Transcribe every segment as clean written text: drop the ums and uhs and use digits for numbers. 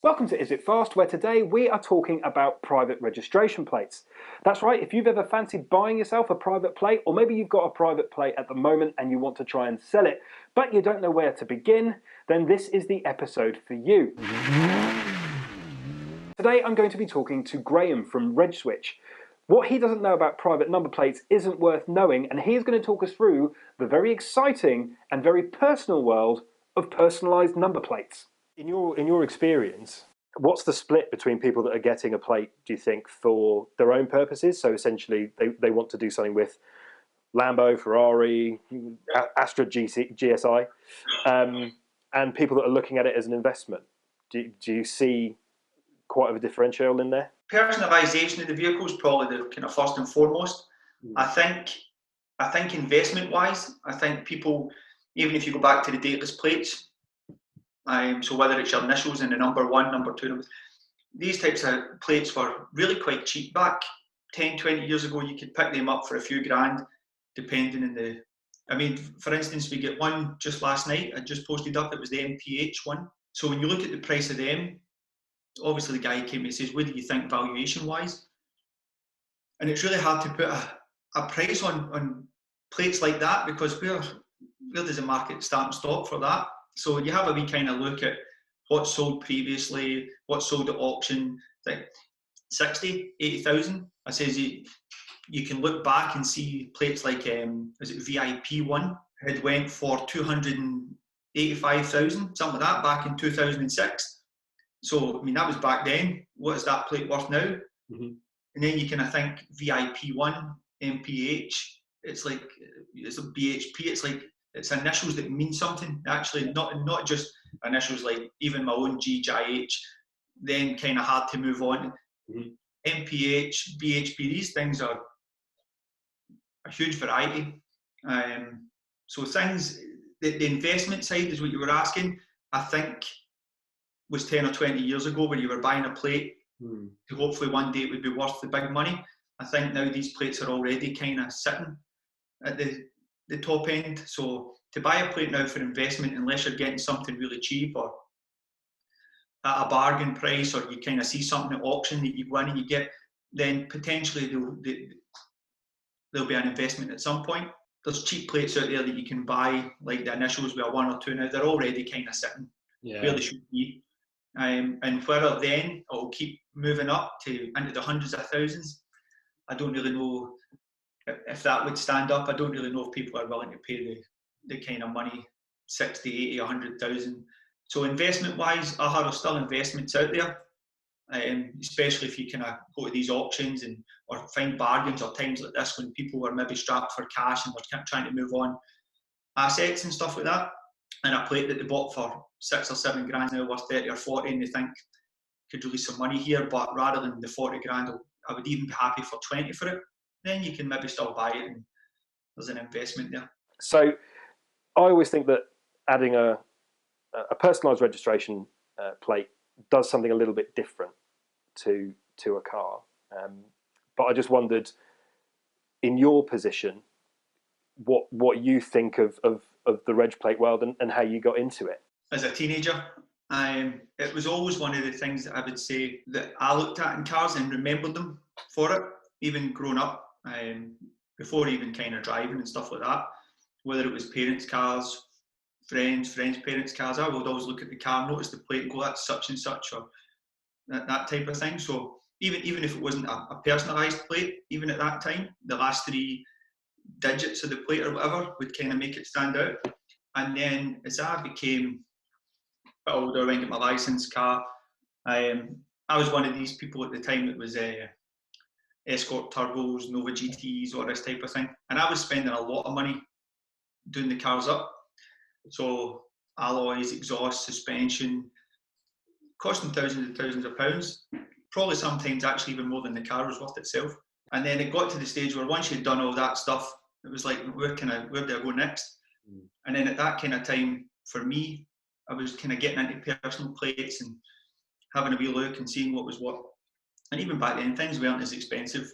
Welcome to Is It Fast, where today we are talking about private registration plates. That's right, if you've ever fancied buying yourself a private plate, or maybe you've got a private plate at the moment and you want to try and sell it, but you don't know where to begin, then this is the episode for you. Today I'm going to be talking to Graham from Reg Switch. What he doesn't know about private number plates isn't worth knowing, and he's going to talk us through the very exciting and very personal world of personalised number plates. In your experience, what's the split between people that are getting a plate, do you think, for their own purposes? So essentially they want to do something with Lambo, Ferrari, Astra GSI, and people that are looking at it as an investment. Do you see quite of a differential in there? Personalisation of the vehicle is probably the kind of first and foremost. I think investment-wise, I think people, even if you go back to the dateless plates, so whether it's your initials and the number one, number two, these types of plates were really quite cheap back 10, 20 years ago. You could pick them up for a few grand, depending on the, for instance, we get one just last night, I just posted up, it was the MPH one. So when you look at the price of them, obviously the guy came and says, what do you think valuation-wise? And it's really hard to put a price on plates like that, because where does the market start and stop for that? So you have a wee kind of look at what's sold previously, what's sold at auction, like 60, 80,000. I says you can look back and see plates like, is it VIP one? It went for 285,000, something like that, back in 2006. So, that was back then. What is that plate worth now? Mm-hmm. And then you kind of think VIP one, MPH, it's like, it's a BHP, it's like, it's initials that mean something, actually, not just initials like even my own GJH, then kind of hard to move on. Mm-hmm. MPH, BHP, these things are a huge variety. So things, the investment side is what you were asking, I think was 10 or 20 years ago when you were buying a plate to hopefully one day it would be worth the big money. I think now these plates are already kind of sitting at the top end. So to buy a plate now for investment, unless you're getting something really cheap or at a bargain price, or you kind of see something at auction that you win and you get, then potentially there'll be an investment at some point. There's cheap plates out there that you can buy, like the initials with a one or two now, they're already kind of sitting where they should be. And whether then it'll keep moving up into the hundreds of thousands, I don't really know if that would stand up. I don't really know if people are willing to pay the kind of money, 60, 80, 100,000. So investment-wise, there's still investments out there, especially if you kind of go to these auctions or find bargains or times like this when people were maybe strapped for cash and were trying to move on assets and stuff like that. And a plate that they bought for 6 or 7 grand now worth 30 or 40, and they think could release some money here, but rather than the 40 grand, I would even be happy for 20 for it. Then you can maybe still buy it and there's an investment there. So I always think that adding a personalised registration plate does something a little bit different to a car. But I just wondered, in your position, what you think of the reg plate world and how you got into it. As a teenager, it was always one of the things that I would say that I looked at in cars and remembered them for it, even growing up, before even kind of driving and stuff like that. Whether it was parents' cars, friends' parents' cars, I would always look at the car, notice the plate and go, that's such and such, or that type of thing. So even if it wasn't a personalised plate, even at that time, the last 3 digits of the plate or whatever would kind of make it stand out. And then as I became a bit older, I went to get my licence car. I was one of these people at the time that was Escort Turbos, Nova GTs, all this type of thing. And I was spending a lot of money doing the cars up. So alloys, exhaust, suspension, costing thousands and thousands of pounds. Probably sometimes actually even more than the car was worth itself. And then it got to the stage where once you'd done all that stuff, it was like, where do I go next? And then at that kind of time, for me, I was kind of getting into personal plates and having a wee look and seeing what was what. And even back then, things weren't as expensive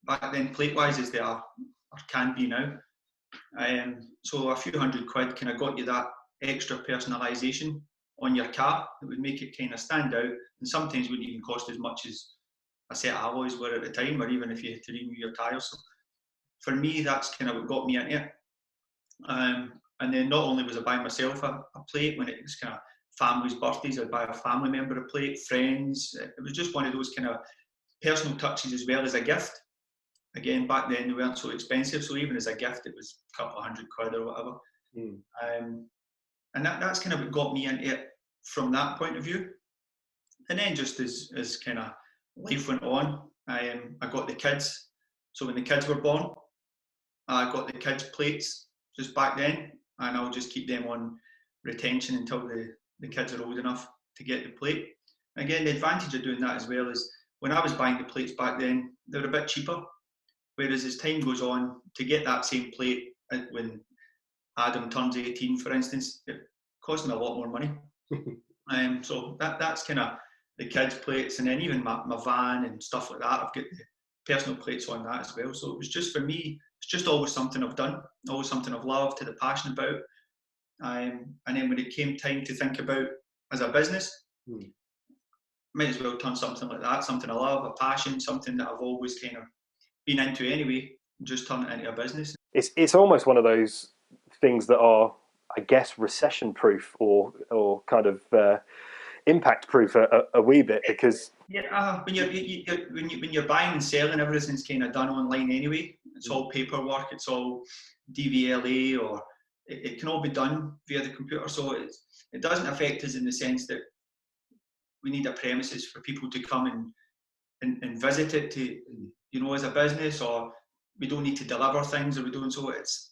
back then, plate-wise, as they are or can be now. So a few £100 kind of got you that extra personalisation. on your car that would make it kind of stand out, and sometimes wouldn't even cost as much as a set of alloys were at the time, or even if you had to renew your tyres. So for me, that's kind of what got me into it. And then not only was I buying myself a plate when it was kind of families' birthdays, I'd buy a family member a plate, friends. It was just one of those kind of personal touches as well as a gift. Again, back then they weren't so expensive, so even as a gift, it was a couple of £100 or whatever. And that's kind of what got me into it from that point of view. And then just as kind of life went on, I got the kids. So when the kids were born, I got the kids' plates just back then, and I'll just keep them on retention until the kids are old enough to get the plate. And again, the advantage of doing that as well is when I was buying the plates back then, they were a bit cheaper. Whereas as time goes on, to get that same plate when Adam turns 18, for instance, it costs me a lot more money. So that's kind of the kids' plates, and then even my van and stuff like that, I've got the personal plates on that as well. So it was just, for me, it's just always something I've done, always something I've loved, had a passion about. And then when it came time to think about as a business, might as well turn something like that, something I love, a passion, something that I've always kind of been into anyway, just turn it into a business. It's almost one of those things that are, I guess, recession proof or kind of impact proof a wee bit, because when you're buying and selling, everything's kind of done online anyway. It's all paperwork, it's all DVLA, or it can all be done via the computer. So it doesn't affect us in the sense that we need a premises for people to come and visit it to, as a business, or we don't need to deliver things, or we don't. So it's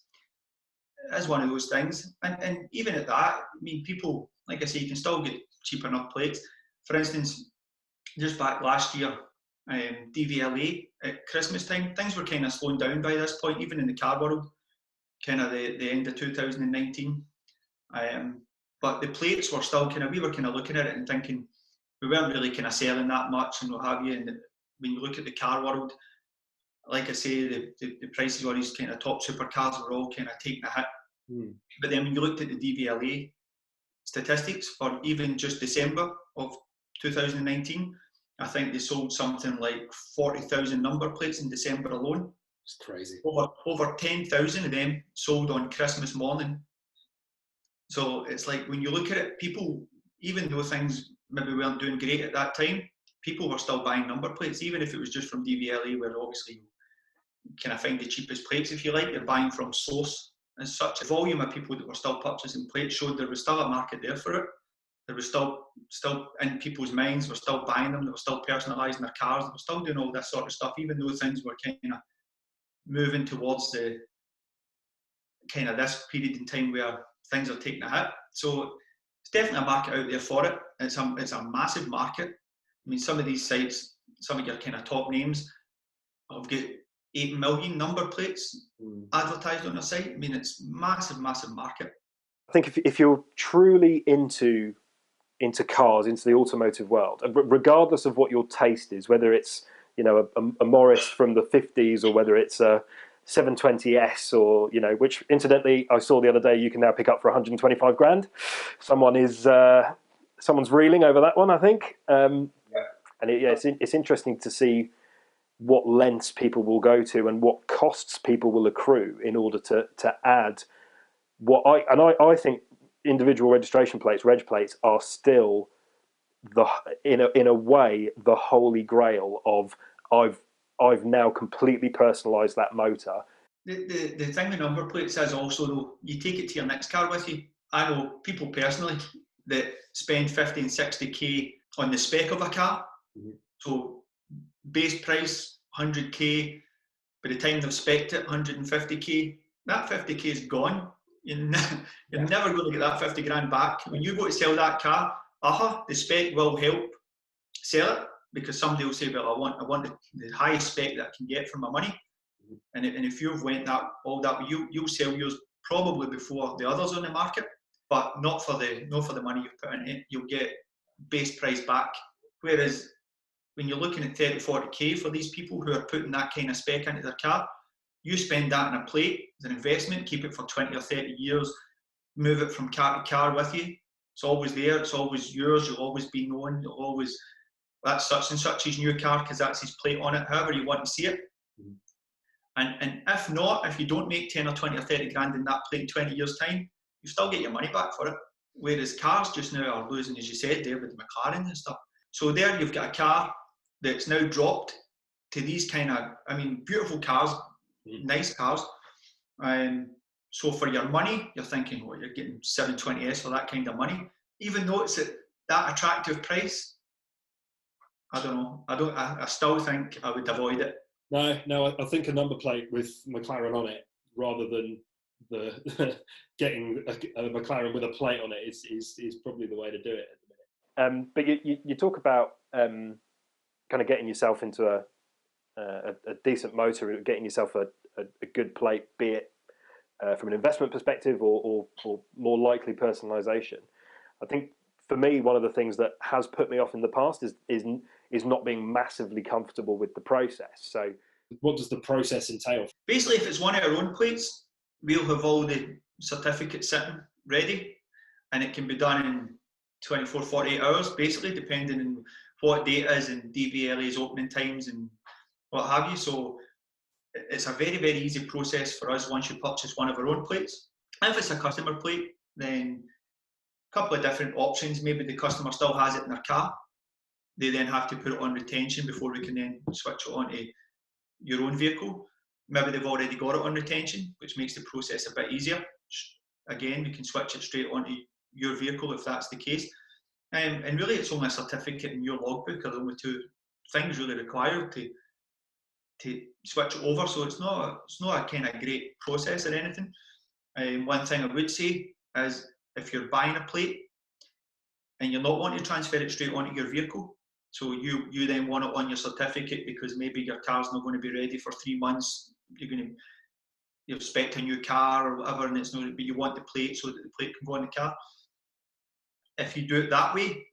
one of those things. And even at that, I mean, people, like I say, you can still get cheap enough plates. For instance, just back last year, DVLA at Christmas time, things were kind of slowing down by this point, even in the car world, kind of the end of 2019. But the plates were still we were kind of looking at it and thinking, we weren't really kind of selling that much and what have you. And when you look at the car world, like I say, the prices on these kind of top supercars were all kind of taking a hit. But then when you looked at the DVLA statistics for even just December of 2019, I think they sold something like 40,000 number plates in December alone. It's crazy. Over 10,000 of them sold on Christmas morning. So it's like, when you look at it, people, even though things maybe weren't doing great at that time, people were still buying number plates, even if it was just from DVLA, where obviously you kind of find the cheapest plates, if you like. They're buying from source. As such, a volume of people that were still purchasing plates showed there was still a market there for it. There was still in people's minds, were still buying them, they were still personalising their cars, they were still doing all this sort of stuff, even though things were kind of moving towards the kind of this period in time where things are taking a hit. So it's definitely a market out there for it. It's a massive market. I mean, some of these sites, some of your kind of top names, have got 8 million number plates advertised on their site. I mean, it's massive market. I think if you're truly into cars, into the automotive world, regardless of what your taste is, whether it's a Morris from the 50s or whether it's a 720S or which incidentally I saw the other day you can now pick up for 125 grand. Someone's reeling over that one, I think. And it's interesting to see what lengths people will go to and what costs people will accrue in order to add what I think individual registration plates, reg plates, are still in a way the holy grail of I've now completely personalised that motor. The thing with number plates is also, though, you take it to your next car with you. I know people personally that spend 50 and 60k on the spec of a car. So base price 100k, by the time they've spec'd it 150k, that 50k is gone. You're never going to get that 50 grand back. When you go to sell that car, the spec will help sell it, because somebody will say, well, I want the highest spec that I can get for my money. And if you've went all that, you'll sell yours probably before the others on the market, but not for the money you've put in it. You'll get base price back. Whereas when you're looking at 30, 40k for these people who are putting that kind of spec into their car, you spend that in a plate as an investment, keep it for 20 or 30 years, move it from car to car with you. It's always there. It's always yours. You'll always be known. You'll always, that's such and such his new car because that's his plate on it, however you want to see it. Mm. And if not, if you don't make 10 or 20 or 30 grand in that plate in 20 years' time, you still get your money back for it. Whereas cars just now are losing, as you said there, with the McLarens and stuff. So there you've got a car that's now dropped to these kind of, I mean, beautiful cars, nice cars. So for your money, you're thinking, well, you're getting 720S for that kind of money. Even though it's at that attractive price, I don't know. I still think I would avoid it. No, I think a number plate with McLaren on it, rather than the getting a McLaren with a plate on it, is probably the way to do it at the minute. But you talk about kind of getting yourself into a decent motor, getting yourself a good plate, be it from an investment perspective or more likely personalisation. I think for me, one of the things that has put me off in the past is not being massively comfortable with the process. So what does the process entail? Basically, if it's one of our own plates, we'll have all the certificates sitting ready, and it can be done in 24, 48 hours, basically, depending on what date is and DVLA's opening times and what have you. So it's a very, very easy process for us once you purchase one of our own plates. If it's a customer plate, then a couple of different options. Maybe the customer still has it in their car. They then have to put it on retention before we can then switch it onto your own vehicle. Maybe they've already got it on retention, which makes the process a bit easier. Again, we can switch it straight onto your vehicle if that's the case. And really, it's only a certificate in your logbook are the only two things really required to switch it over. So it's not a kind of great process or anything. One thing I would say is if you're buying a plate and you're not wanting to transfer it straight onto your vehicle, so you then want it on your certificate because maybe your car's not going to be ready for 3 months. You've spec'd a new car or whatever, and it's not, but you want the plate so that the plate can go on the car. If you do it that way,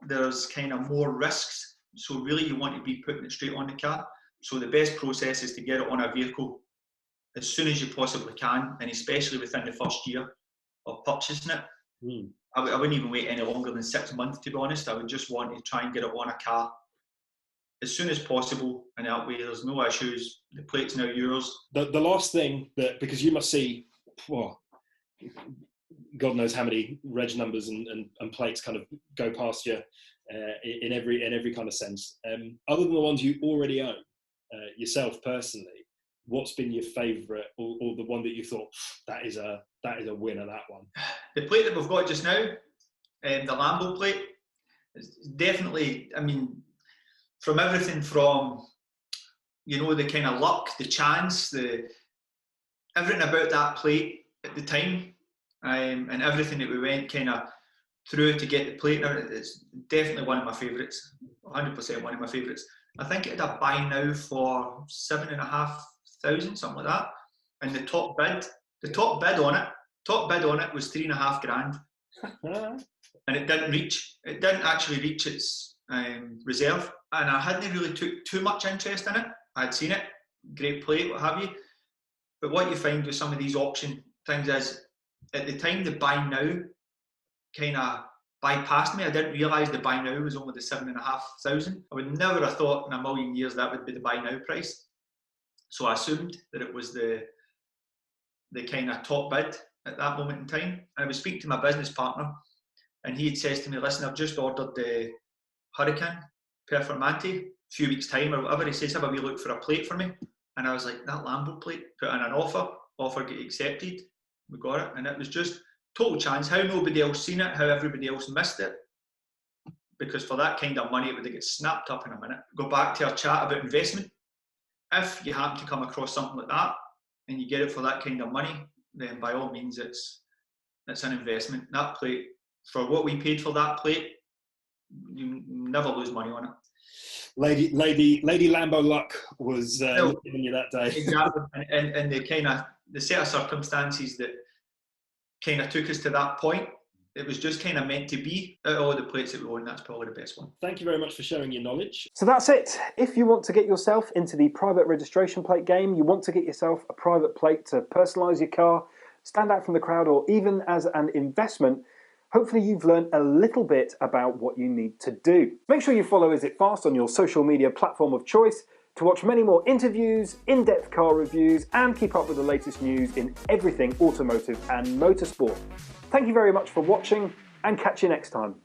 there's kind of more risks. So really, you want to be putting it straight on the car. So the best process is to get it on a vehicle as soon as you possibly can, and especially within the first year of purchasing it. Mm. I wouldn't even wait any longer than 6 months, to be honest. I would just want to try and get it on a car as soon as possible, and that way there's no issues. The plate's now yours. The last thing that, because you must see, well, God knows how many reg numbers and plates kind of go past you in every kind of sense. Other than the ones you already own yourself personally, what's been your favourite or the one that you thought that is a winner? That one. The plate that we've got just now, the Lambo plate, is definitely. I mean, from everything from the kind of luck, the chance, everything about that plate at the time. And everything that we went kind of through to get the plate, it's definitely one of my favourites, 100% one of my favourites. I think it had a buy now for 7,500, something like that. And the top bid on it was 3.5 grand. And it didn't actually reach its reserve. And I hadn't really took too much interest in it. I'd seen it, great plate, what have you. But what you find with some of these auction things is, at the time, the buy now kind of bypassed me. I didn't realise the buy now was only the 7,500. I would never have thought in a million years that would be the buy now price. So I assumed that it was the kind of top bid at that moment in time. And I was speaking to my business partner, and he had said to me, "Listen, I've just ordered the Hurricane Performante, a few weeks' time or whatever." He says, "Have a wee look for a plate for me." And I was like, "That Lambo plate," put in an offer get accepted. We got it, and it was just total chance. How nobody else seen it, how everybody else missed it. Because for that kind of money, it would get snapped up in a minute. Go back to our chat about investment. If you happen to come across something like that, and you get it for that kind of money, then by all means, it's an investment. That plate, for what we paid for that plate, you never lose money on it. Lady Lambo luck was giving you that day. Exactly, and the set of circumstances that kind of took us to that point, it was just kind of meant to be. Out of all the plates that we own, that's probably the best one. Thank you very much for sharing your knowledge. So that's it. If you want to get yourself into the private registration plate game, you want to get yourself a private plate to personalise your car, stand out from the crowd, or even as an investment, Hopefully you've learned a little bit about what you need to do. Make sure you follow Is It Fast on your social media platform of choice to watch many more interviews, in-depth car reviews, and keep up with the latest news in everything automotive and motorsport. Thank you very much for watching, and catch you next time.